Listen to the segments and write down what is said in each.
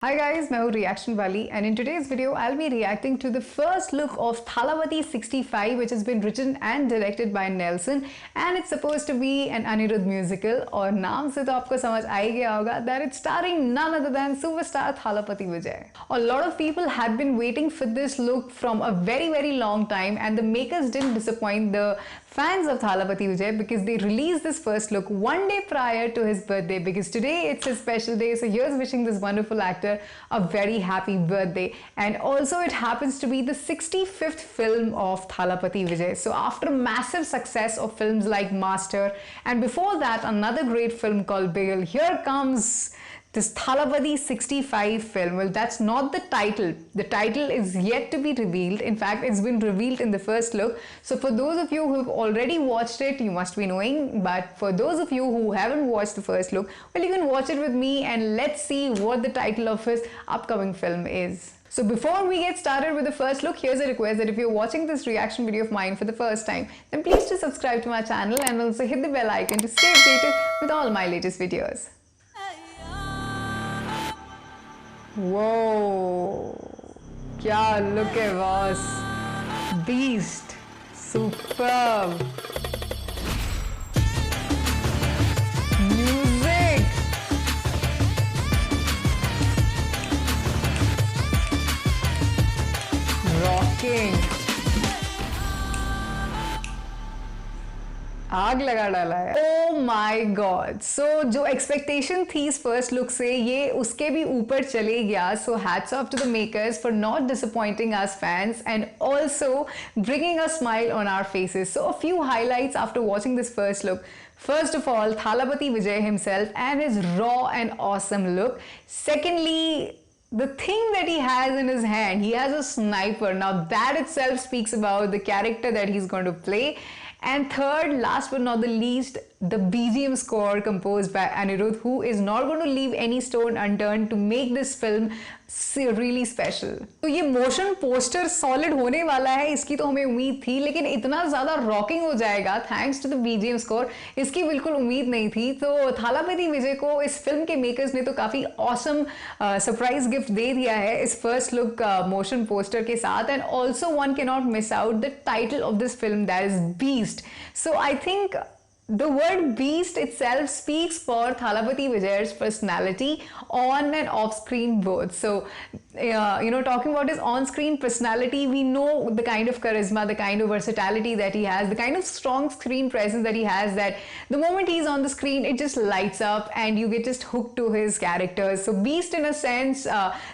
Hi guys, मैं हूँ reaction वाली and in today's video I'll be reacting to the first look of Thalapathy 65 which has been written and directed by Nelson and it's supposed to be an Anirudh musical और नाम से तो आपको समझ आ ही गया होगा that it's starring none other than superstar Thalapathy Vijay. A lot of people had been waiting for this look from a very long time and the makers didn't disappoint the fans of Thalapathy Vijay because they released this first look one day prior to his birthday because today it's his special day, so here's wishing this wonderful actor a very happy birthday. And also it happens to be the 65th film of Thalapathy Vijay. So after massive success of films like Master and before that another great film called Bigil, here comes this Thalapathy 65 film. Well, that's not the title. The title is yet to be revealed. In fact, it's been revealed in the first look. So for those of you who've already watched it, you must be knowing. But for those of you who haven't watched the first look, well, you can watch it with me and let's see what the title of his upcoming film is. So before we get started with the first look, here's a request that if you're watching this reaction video of mine for the first time, then please do subscribe to my channel and also hit the bell icon to stay updated with all my latest videos. Whoa! क्या look है boss! Beast! Superb! Music! Rocking! आग लगा डाला है। Oh my God! So जो expectation थी इस first look से ये उसके भी ऊपर चले गया. So hats off to the makers for not disappointing us fans and also bringing a smile on our faces. So a few highlights after watching this first look. First of all, Thalapathy Vijay himself and his raw and awesome look. Secondly, the thing that he has in his hand, he has a sniper. Now that itself speaks about the character that he's going to play. And third, last but not the least, the BGM score composed by Anirudh, who is not going to leave any stone unturned to make this film really special. तो ये motion poster solid होने वाला है, इसकी तो हमें उम्मीद थी, लेकिन इतना ज़्यादा रॉकिंग हो जाएगा thanks to the BGM score, इसकी बिल्कुल उम्मीद नहीं थी. तो थालापति विजय को इस फिल्म के मेकर्स ने तो काफ़ी ऑसम सरप्राइज गिफ्ट दे दिया है इस फर्स्ट लुक मोशन पोस्टर के साथ. And also one can not miss out the title of this film, that is beast. So I think the word beast itself speaks for Thalapathy Vijay's personality on and off screen both. So talking about his on screen personality, we know the kind of charisma, the kind of versatility that he has, the kind of strong screen presence that he has, that the moment he's on the screen it just lights up and you get just hooked to his characters. So beast in a sense,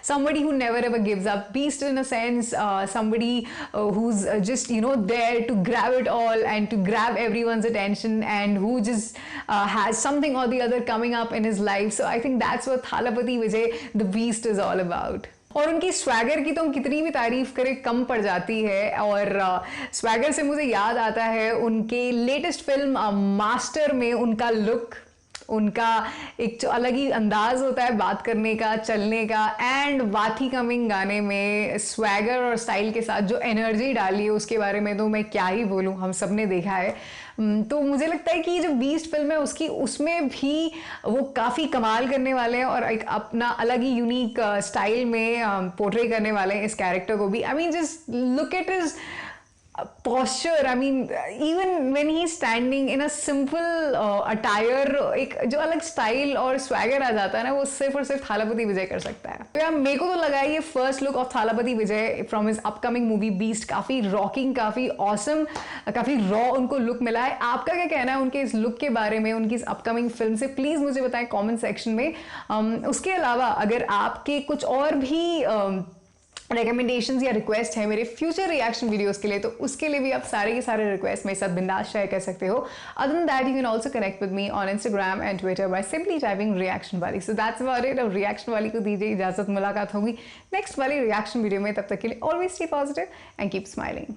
somebody who never ever gives up. Beast in a sense, somebody who's just there to grab it all and to grab everyone's attention and who just has something or the other coming up in his life. So I think that's what Thalapathy Vijay, the beast, is all about. और उनकी swagger की तो हम कितनी भी तारीफ करें कम पड़ जाती है. और स्वैगर से मुझे याद आता है उनके लेटेस्ट फिल्म मास्टर में उनका लुक, उनका एक जो अलग ही अंदाज होता है बात करने का, चलने का. एंड वाथी कमिंग गाने में स्वैगर और स्टाइल के साथ जो एनर्जी डाली है उसके बारे में तो मैं क्या ही बोलूँ, हम सब ने देखा है. तो मुझे लगता है कि जो बीस्ट फिल्म है उसमें भी वो काफ़ी कमाल करने वाले हैं और एक अपना अलग ही यूनिक स्टाइल में पोर्ट्रे करने वाले हैं इस कैरेक्टर को भी. I mean just look at his posture. I mean, even when he's standing in a simple attire, एक जो अलग स्टाइल और स्वैगर आ जाता है ना, वो सिर्फ और सिर्फ थालापति विजय कर सकता है. तो यार मेरे को तो लगा ये first look of Thalapathy Vijay from his upcoming movie beast काफ़ी रॉकिंग, काफ़ी ऑसम, काफ़ी रॉ उनको लुक मिला है. आपका क्या कहना है उनके इस लुक के बारे में, उनकी इस अपकमिंग फिल्म से, प्लीज़ मुझे बताएं कॉमेंट सेक्शन में. उसके अलावा अगर आपके कुछ और भी रिकमेंडेशंस या रिक्वेस्ट है मेरे फ्यूचर रिएक्शन वीडियोस के लिए, तो उसके लिए भी आप सारे के सारे रिक्वेस्ट मेरे साथ बिंदास शेयर कर सकते हो. Other than that you can also connect with me on Instagram and Twitter by simply typing reaction वाली. So that's about it. अब रिएक्शन वाली को दीजिए इजाजत, मुलाकात होगी नेक्स्ट वाली रिएक्शन वीडियो में. तब तक के लिए always stay positive and keep smiling.